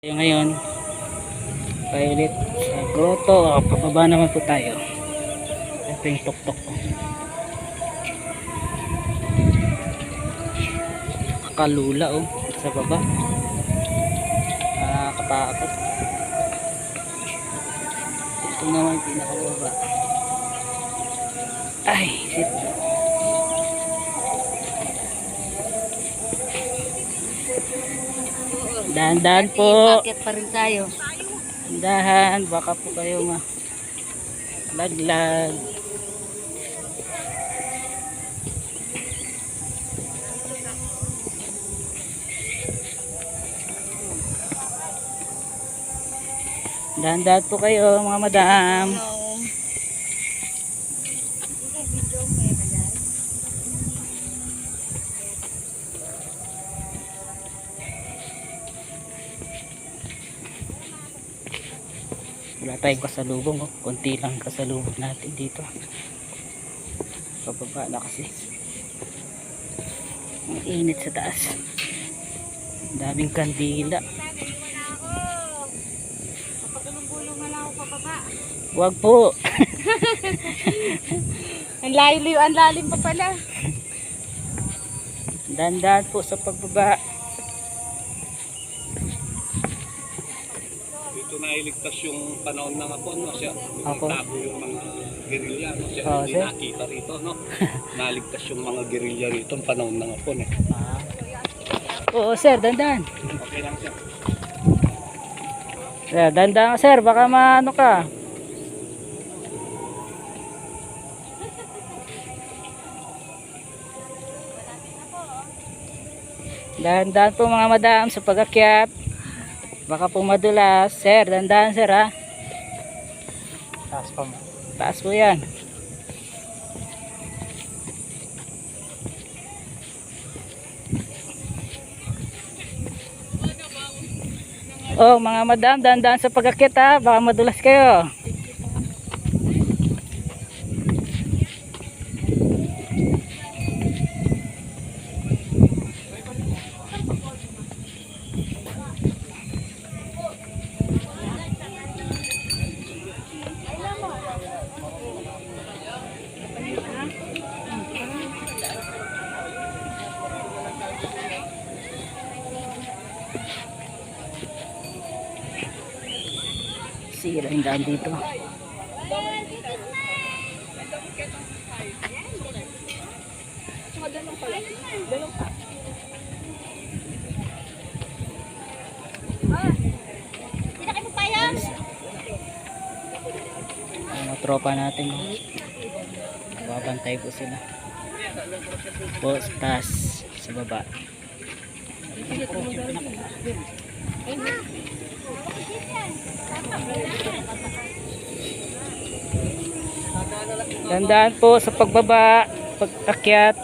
Tayo ngayon ulit sa grotto. Pababa naman po tayo. Ito yung tuktok ko. Kakalula sa baba. Nakakatakot. Ito naman yung pinakababa. Ay shit. Dahan-dahan po. Bakit pa rin tayo? Dahan, baka po kayo laglag. Dahan-dahan po kayo mga madam. Wala tayong kasalubong, konti lang kasalubong natin dito. Pababa na kasi ang init sa taas, daming kandila. Kapagulong-gulong na lang ako pababa. Wag po. Ang lalim pa pala. Dandan po sa pagbaba. Dito nailigtas yung panahon ng Hapon, no? Siya, Apo. tago yung mga gerilya, no? Siya, Oh, hindi sir. nakita rito, no? Naligtas yung mga gerilya rito ang panahon ng Hapon, eh. Oo sir, dandan. Okay lang, sir. Dandan sir, baka maano ka. Dandan po mga madam sa pag-akyat. Baka po madulas. Sir, dandan sir ha. Taas po. Taas po yan. Oh mga madam, dandan sa pag-akyat ha. Baka madulas kayo. Sira yung daan dito. Ang mga tropa natin, babantay po sila po sa taas, sa baba. Tandaan po sa pagbaba, pag-akyat.